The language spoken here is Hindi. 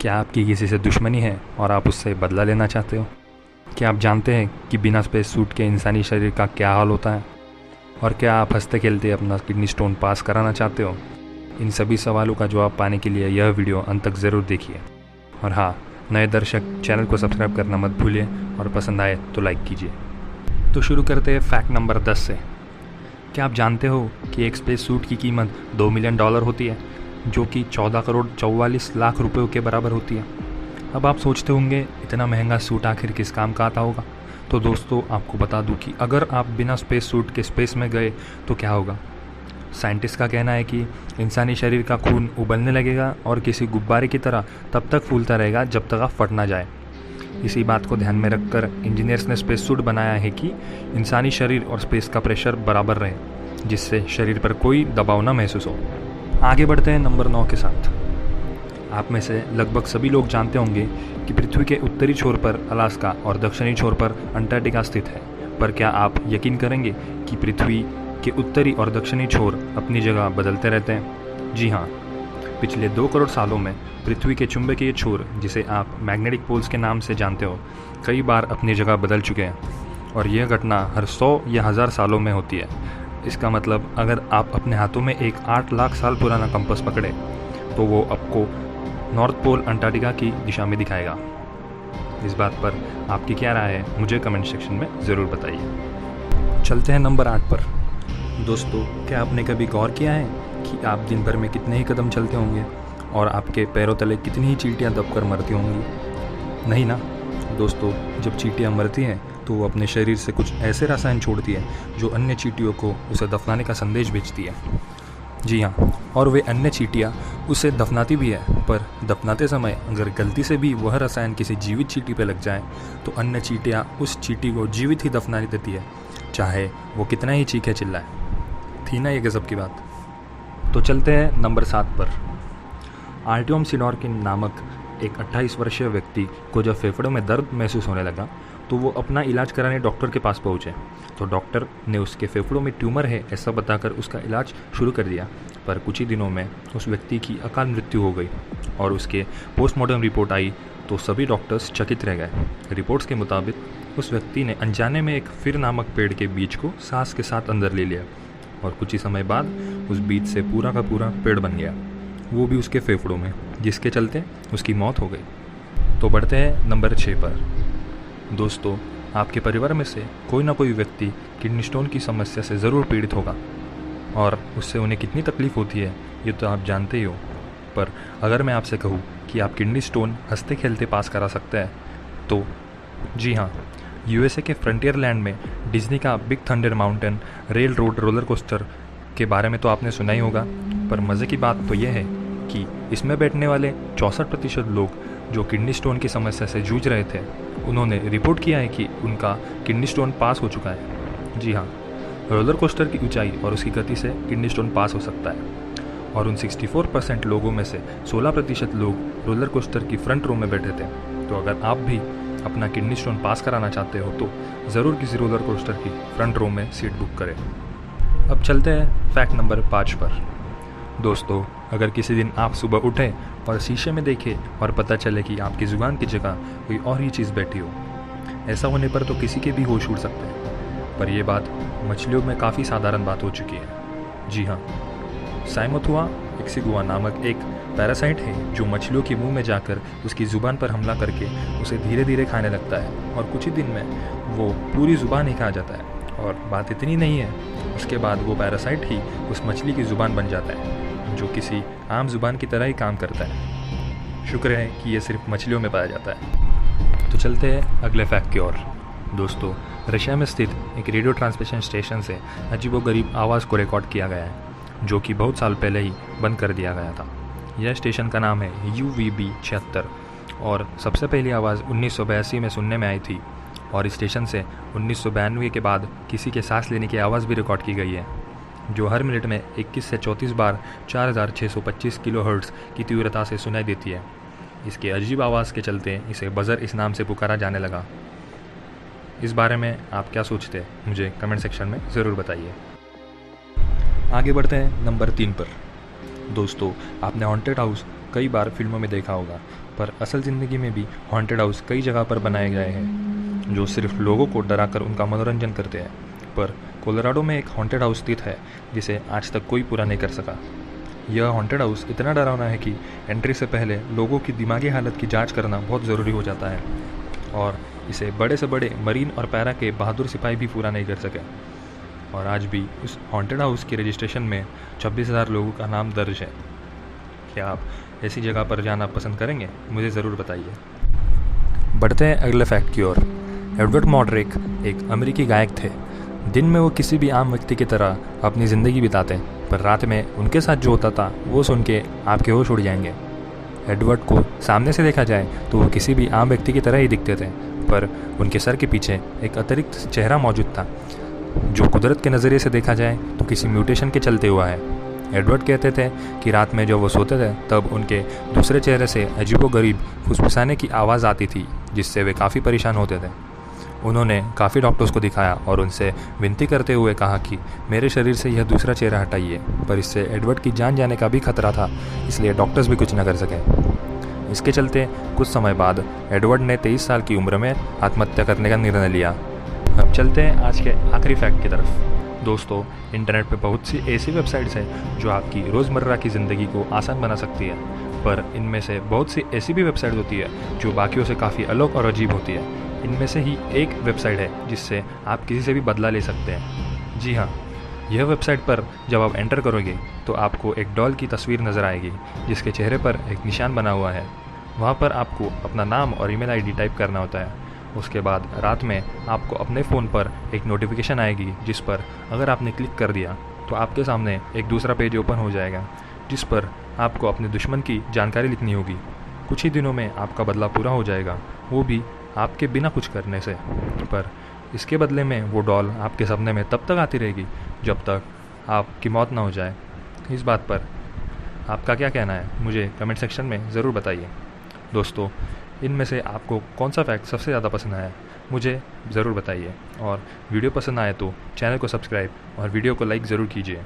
क्या आपकी किसी से दुश्मनी है और आप उससे बदला लेना चाहते हो? क्या आप जानते हैं कि बिना स्पेस सूट के इंसानी शरीर का क्या हाल होता है? और क्या आप हंसते खेलते अपना किडनी स्टोन पास कराना चाहते हो? इन सभी सवालों का जवाब पाने के लिए यह वीडियो अंत तक ज़रूर देखिए। और हाँ, नए दर्शक चैनल को सब्सक्राइब करना मत भूलिए और पसंद आए तो लाइक कीजिए। तो शुरू करते हैं फैक्ट नंबर 10 से। क्या आप जानते हो कि एक स्पेस सूट की कीमत $2 मिलियन होती है, जो कि 14 करोड़ 44 लाख रुपयों के बराबर होती है। अब आप सोचते होंगे इतना महंगा सूट आखिर किस काम का आता होगा। तो दोस्तों, आपको बता दूं कि अगर आप बिना स्पेस सूट के स्पेस में गए तो क्या होगा। साइंटिस्ट का कहना है कि इंसानी शरीर का खून उबलने लगेगा और किसी गुब्बारे की तरह तब तक फूलता रहेगा जब तक आप फट ना जाए। इसी बात को ध्यान में रखकर इंजीनियर्स ने स्पेस सूट बनाया है कि इंसानी शरीर और स्पेस का प्रेशर बराबर रहे, जिससे शरीर पर कोई दबाव न महसूस हो। आगे बढ़ते हैं नंबर 9 के साथ। आप में से लगभग सभी लोग जानते होंगे कि पृथ्वी के उत्तरी छोर पर अलास्का और दक्षिणी छोर पर अंटार्कटिका स्थित है। पर क्या आप यकीन करेंगे कि पृथ्वी के उत्तरी और दक्षिणी छोर अपनी जगह बदलते रहते हैं? जी हाँ, पिछले 2 करोड़ सालों में पृथ्वी के चुंबकीय छोर, जिसे आप मैग्नेटिक पोल्स के नाम से जानते हो, कई बार अपनी जगह बदल चुके हैं। और यह घटना हर 100 या 1000 सालों में होती है। इसका मतलब अगर आप अपने हाथों में एक 8 लाख साल पुराना कंपास पकड़े तो वो आपको नॉर्थ पोल अंटार्कटिका की दिशा में दिखाएगा। इस बात पर आपकी क्या राय है, मुझे कमेंट सेक्शन में ज़रूर बताइए। चलते हैं नंबर 8 पर। दोस्तों, क्या आपने कभी गौर किया है कि आप दिन भर में कितने ही कदम चलते होंगे और आपके पैरों तले कितनी ही चींटियां दबकर मरती होंगी? नहीं ना दोस्तों, जब चींटियां मरती हैं तो वो अपने शरीर से कुछ ऐसे रसायन छोड़ती है जो अन्य चींटियों को उसे दफनाने का संदेश भेजती है। जी हाँ, और वे अन्य चींटियां उसे दफनाती भी है, पर दफनाते समय अगर गलती से भी वह रसायन किसी जीवित चींटी पर लग जाए तो अन्य चींटियां उस चींटी को जीवित ही दफना देती है, चाहे वो कितना ही चीखे चिल्लाए। थी ना ये गजब की बात। तो चलते हैं नंबर 7 पर। आर्टियम सिडोर्किन नामक एक 28 वर्षीय व्यक्ति को जब फेफड़ों में दर्द महसूस होने लगा तो वो अपना इलाज कराने डॉक्टर के पास पहुँचे। तो डॉक्टर ने उसके फेफड़ों में ट्यूमर है ऐसा बताकर उसका इलाज शुरू कर दिया। पर कुछ ही दिनों में उस व्यक्ति की अकाल मृत्यु हो गई और उसके पोस्टमार्टम रिपोर्ट आई तो सभी डॉक्टर्स चकित रह गए। रिपोर्ट्स के मुताबिक उस व्यक्ति ने अनजाने में एक फिर नामक पेड़ के बीज को सांस के साथ अंदर ले लिया और कुछ ही समय बाद उस बीज से पूरा का पूरा पेड़ बन गया, वो भी उसके फेफड़ों में, जिसके चलते उसकी मौत हो गई। तो बढ़ते हैं नंबर 6 पर। दोस्तों, आपके परिवार में से कोई ना कोई व्यक्ति किडनी स्टोन की समस्या से ज़रूर पीड़ित होगा और उससे उन्हें कितनी तकलीफ़ होती है ये तो आप जानते ही हो। पर अगर मैं आपसे कहूँ कि आप किडनी स्टोन हंसते खेलते पास करा सकते हैं तो जी हाँ, यूएसए के फ्रंटियर लैंड में डिज्नी का big thunder mountain rail road roller coaster के बारे में तो आपने सुना ही होगा। पर मज़े की बात तो यह है कि इसमें बैठने वाले 64% लोग जो किडनी स्टोन की समस्या से जूझ रहे थे, उन्होंने रिपोर्ट किया है कि उनका किडनी स्टोन पास हो चुका है। जी हाँ, रोलर कोस्टर की ऊंचाई और उसकी गति से किडनी स्टोन पास हो सकता है। और उन 64% लोगों में से 16% लोग रोलर कोस्टर की फ्रंट रो में बैठे थे। तो अगर आप भी अपना किडनी स्टोन पास कराना चाहते हो तो ज़रूर किसी रोलर कोस्टर की फ्रंट रो में सीट बुक करें। अब चलते हैं फैक्ट नंबर 5 पर। दोस्तों, अगर किसी दिन आप सुबह उठें और शीशे में देखें और पता चले कि आपकी ज़ुबान की जगह कोई और ही चीज़ बैठी हो, ऐसा होने पर तो किसी के भी होश उड़ सकते हैं। पर यह बात मछलियों में काफ़ी साधारण बात हो चुकी है। जी हाँ, साइमोथुआ एक्सिगुआ नामक एक पैरासाइट है जो मछलियों के मुंह में जाकर उसकी ज़ुबान पर हमला करके उसे धीरे धीरे खाने लगता है और कुछ ही दिन में वो पूरी ज़ुबान ही खा जाता है। और बात इतनी नहीं है, उसके बाद वो पैरासाइट ही उस मछली की ज़ुबान बन जाता है, जो किसी आम ज़ुबान की तरह ही काम करता है। शुक्र है कि ये सिर्फ मछलियों में पाया जाता है। तो चलते हैं अगले फैक्ट की ओर। दोस्तों, रशिया में स्थित एक रेडियो ट्रांसमिशन स्टेशन से अजीबोगरीब आवाज़ को रिकॉर्ड किया गया है, जो कि बहुत साल पहले ही बंद कर दिया गया था। यह स्टेशन का नाम है UVB-76 और सबसे पहली आवाज़ 1982 में सुनने में आई थी। और इस स्टेशन से 1992 के बाद किसी के सांस लेने की आवाज़ भी रिकॉर्ड की गई है, जो हर मिनट में 21 से 34 बार 4625 किलोहर्ट्ज़ की तीव्रता से सुनाई देती है। इसके अजीब आवाज़ के चलते इसे बज़र इस नाम से पुकारा जाने लगा। इस बारे में आप क्या सोचते हैं, मुझे कमेंट सेक्शन में ज़रूर बताइए। आगे बढ़ते हैं नंबर 3 पर। दोस्तों, आपने हॉन्टेड हाउस कई बार फिल्मों में देखा होगा, पर असल ज़िंदगी में भी हॉन्टेड हाउस कई जगह पर बनाए गए हैं जो सिर्फ लोगों को डराकर उनका मनोरंजन करते हैं। पर कोलोराडो में एक हॉन्टेड हाउस स्थित है जिसे आज तक कोई पूरा नहीं कर सका। यह हॉन्टेड हाउस इतना डरावना है कि एंट्री से पहले लोगों की दिमागी हालत की जांच करना बहुत ज़रूरी हो जाता है, और इसे बड़े से बड़े मरीन और पैरा के बहादुर सिपाही भी पूरा नहीं कर सके। और आज भी उस हॉन्टेड हाउस के रजिस्ट्रेशन में 26,000 लोगों का नाम दर्ज है। क्या आप ऐसी जगह पर जाना पसंद करेंगे? मुझे ज़रूर बताइए। बढ़ते हैं अगले फैक्ट की ओर। एडवर्ड मॉडरिक एक अमेरिकी गायक थे। दिन में वो किसी भी आम व्यक्ति की तरह अपनी ज़िंदगी बिताते, पर रात में उनके साथ जो होता था वो सुन के आपके होश उड़ जाएंगे। एडवर्ड को सामने से देखा जाए तो वो किसी भी आम व्यक्ति की तरह ही दिखते थे, पर उनके सर के पीछे एक अतिरिक्त चेहरा मौजूद था जो कुदरत के नज़रिए से देखा जाए तो किसी म्यूटेशन के चलते हुआ है। एडवर्ड कहते थे कि रात में जब वो सोते थे तब उनके दूसरे चेहरे से अजीबोगरीब फुसफुसाने की आवाज़ आती थी, जिससे वे काफ़ी परेशान होते थे। उन्होंने काफ़ी डॉक्टर्स को दिखाया और उनसे विनती करते हुए कहा कि मेरे शरीर से यह दूसरा चेहरा हटाइए, पर इससे एडवर्ड की जान जाने का भी खतरा था, इसलिए डॉक्टर्स भी कुछ न कर सके। इसके चलते कुछ समय बाद एडवर्ड ने 23 साल की उम्र में आत्महत्या करने का निर्णय लिया। अब चलते हैं आज के आखिरी फैक्ट की तरफ। दोस्तों, इंटरनेट पे बहुत सी ऐसी वेबसाइट्स हैं जो आपकी रोज़मर्रा की ज़िंदगी को आसान बना सकती है, पर इनमें से बहुत सी ऐसी भी वेबसाइट होती है जो बाकियों से काफ़ी अलग और अजीब होती है। इनमें से ही एक वेबसाइट है जिससे आप किसी से भी बदला ले सकते हैं। जी हाँ, यह वेबसाइट पर जब आप एंटर करोगे तो आपको एक डॉल की तस्वीर नज़र आएगी जिसके चेहरे पर एक निशान बना हुआ है। वहाँ पर आपको अपना नाम और ईमेल आईडी टाइप करना होता है। उसके बाद रात में आपको अपने फ़ोन पर एक नोटिफिकेशन आएगी जिस पर अगर आपने क्लिक कर दिया तो आपके सामने एक दूसरा पेज ओपन हो जाएगा जिस पर आपको अपने दुश्मन की जानकारी लिखनी होगी। कुछ ही दिनों में आपका बदला पूरा हो जाएगा, वो भी आपके बिना कुछ करने से। पर इसके बदले में वो डॉल आपके सपने में तब तक आती रहेगी जब तक आपकी मौत ना हो जाए। इस बात पर आपका क्या कहना है, मुझे कमेंट सेक्शन में ज़रूर बताइए। दोस्तों, इनमें से आपको कौन सा फैक्ट सबसे ज़्यादा पसंद आया, मुझे ज़रूर बताइए। और वीडियो पसंद आए तो चैनल को सब्सक्राइब और वीडियो को लाइक ज़रूर कीजिए।